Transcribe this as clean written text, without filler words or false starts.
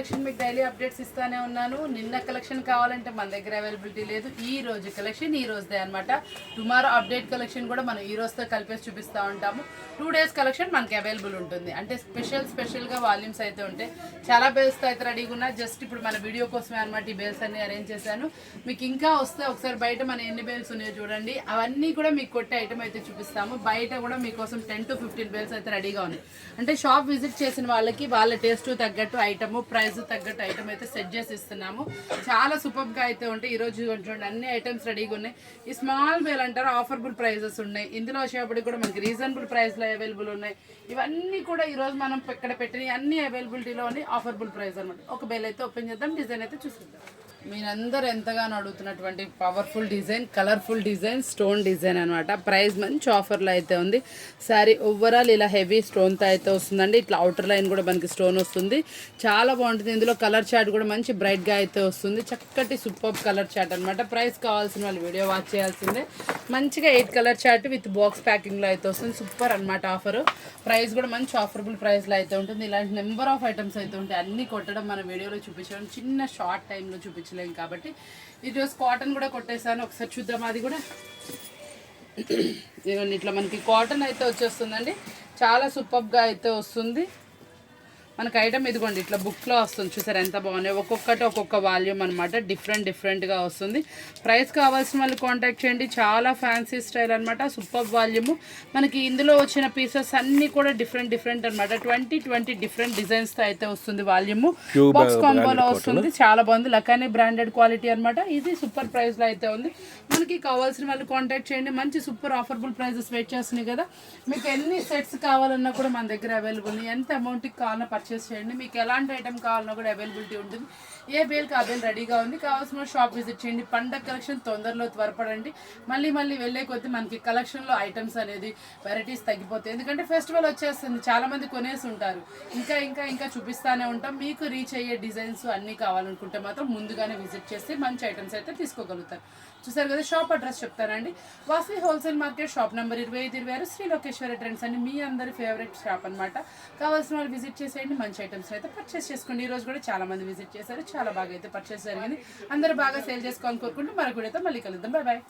Collection మీకు daily updates ఇస్తానే ఉన్నాను. నిన్న కలెక్షన్ కావాలంటే మన దగ్గర అవైలబిలిటీ లేదు. ఈ రోజు కలెక్షన్ ఈ రోజుదే అనమాట. టుమారో అప్డేట్ కలెక్షన్ కూడా మనం ఈ రోజుతో కలిపేసి చూపిస్తూ ఉంటాము. 2 days కలెక్షన్ మనకి అవైలబుల్ ఉంటుంది. అంటే స్పెషల్గా వాల్యూమ్స్ అయితే ఉంటాయి. చాలా బేల్స్తో అయితే రెడీగా ఉన్నాయి. జస్ట్ ఇప్పుడు మన వీడియో కోసమే అనమాట ఈ బేల్స్ అన్ని అరేంజ్ చేశాను. మీకు ఇంకా వస్తే ఒకసారి బయట మన ఎన్ని బేల్స్ ఉన్నాయో చూడండి. అవన్నీ కూడా మీకు కొట్టే ఐటమ్ అయితే చూపిస్తాము. బయట కూడా మీకోసం 10 to 15 బేల్స్ అయితే రెడీగా ఉన్నాయి. అంటే షాప్ విజిట్ చేసిన వాళ్ళకి వాళ్ళ టేస్ట్ తగ్గట్టు ఐటమ్, ప్రైస్ తగ్గట్టు ఐటమ్ అయితే సెట్ చేసి ఇస్తున్నాము. చాలా సూపర్గా అయితే ఉంటాయి. ఈరోజు చూడండి అన్ని ఐటమ్స్ రెడీగా ఉన్నాయి. ఈ స్మాల్ బేల్ అంటారు, ఆఫర్బుల్ ప్రైజెస్ ఉన్నాయి. ఇందులో వచ్చేప్పటికి కూడా మనకి రీజనబుల్ ప్రైస్లో అవైలబుల్ ఉన్నాయి. ఇవన్నీ కూడా ఈరోజు మనం ఇక్కడ పెట్టిన అన్ని అవైలబిలిటీలో ఉన్నాయి. ఆఫర్బుల్ ప్రైస్ అనమాట. ఒక బేల్ అయితే ఓపెన్ చేద్దాం, డిజైన్ అయితే చూసుకుందాం. మీరందరూ ఎంతగానో అడుగుతున్నటువంటి powerful design, colourful design, stone design అనమాట. ప్రైస్ మంచి ఆఫర్లో అయితే ఉంది. శారీ ఓవరాల్ ఇలా హెవీ స్టోన్తో అయితే వస్తుందండి. ఇట్లా అవుటర్ లైన్ కూడా మనకి స్టోన్ వస్తుంది. చాలా బాగుంటుంది. ఇందులో కలర్ చార్ట్ కూడా మంచి బ్రైట్గా అయితే వస్తుంది. చక్కటి సూపర్ కలర్ చార్ట్ అనమాట. ప్రైస్ కావాల్సిన వాళ్ళు వీడియో వాచ్ చేయాల్సిందే. మంచిగా 8 కలర్ చార్ట్ విత్ బాక్స్ ప్యాకింగ్లో అయితే వస్తుంది. సూపర్ అనమాట ఆఫర్. ప్రైస్ కూడా మంచి ఆఫరబుల్ ప్రైస్లో అయితే ఉంటుంది. ఇలాంటి నెంబర్ ఆఫ్ ఐటమ్స్ అయితే ఉంటాయి. అన్నీ కొట్టడం మన వీడియోలో చూపించడం చిన్న షార్ట్ టైంలో చూపించలేం కాబట్టి ఈరోజు కాటన్ కూడా కొట్టేసాను. ఒకసారి చూద్దాం. అది కూడా ఇదిగోండి ఇట్లా మనకి కాటన్ అయితే వచ్చేస్తుందండి. చాలా సూపర్గా అయితే వస్తుంది మనకి ఐటమ్. ఇదిగోండి ఇట్లా బుక్లో వస్తుంది. చూసారు ఎంత బాగున్నాయి. ఒక్కొక్కటి ఒక్కొక్క వాల్యూమ్ అనమాట. డిఫరెంట్గా వస్తుంది. ప్రైస్ కావాల్సిన వాళ్ళు కాంటాక్ట్ చేయండి. చాలా ఫ్యాన్సీ స్టైల్ అనమాట. Super volume. మనకి ఇందులో వచ్చిన పీసెస్ అన్నీ కూడా డిఫరెంట్ అనమాట. 20 డిఫరెంట్ డిజైన్స్తో అయితే వస్తుంది. వాల్యూమ్ బాక్స్ కాంబోలో వస్తుంది. చాలా బాగుంది. లకానీ బ్రాండెడ్ క్వాలిటీ అనమాట. ఇది సూపర్ ప్రైస్లో అయితే ఉంది. మనకి కావాల్సిన వాళ్ళు కాంటాక్ట్ చేయండి. మంచి సూపర్ ఆఫర్బుల్ ప్రైజెస్ వెయిట్ చేస్తున్నాయి కదా. మీకు ఎన్ని సెట్స్ కావాలన్నా కూడా మన దగ్గర అవైలబుల్ ఉన్నాయి. ఎంత అమౌంట్కి కావాలన్నా పర్చేస్ చేయండి. మీకు ఎలాంటి ఐటమ్ కావాలన్నా కూడా అవైలబిలిటీ ఉంటుంది. ఏ బేల్కి ఆ బేల్ రెడీగా ఉంది. కావాల్సిన షాప్ విజిట్ చేయండి. పండగ కలెక్షన్ తొందరలో త్వరపడండి. మళ్ళీ వెళ్ళే కొద్దీ మనకి కలెక్షన్లో ఐటమ్స్ అనేది వెరైటీస్ తగ్గిపోతాయి. ఎందుకంటే ఫెస్టివల్ వచ్చేస్తుంది. చాలామంది కొనేసి ఉంటారు. ఇంకా చూపిస్తూనే ఉంటాం. మీకు రీచ్ అయ్యే డిజైన్స్ అన్నీ కావాలనుకుంటే మాత్రం ముందుగానే విజిట్ చేసి మంచి ఐటమ్స్ అయితే తీసుకోగలుగుతారు. చూసారు కదా. షాప్ అడ్రస్ చెప్తానండి. Vasavi wholesale market, shop number 2526, Shri Lokeshwari Trends అని మీ అందరి ఫేవరెట్ షాప్ అనమాట. కావాల్సిన వాళ్ళు విజిట్ చేసేయండి. మంచి ఐటమ్స్ అయితే పర్చేస్ చేసుకోండి. ఈ రోజు కూడా చాలా మంది విజిట్ చేశారు. చాలా బాగా అయితే పర్చేస్ జరిగింది. అందరూ బాగా సేల్ చేసుకోవాలని కోరుకుంటూ మరొక వీడియోతో మళ్ళీ కలుద్దాం. బాయ్.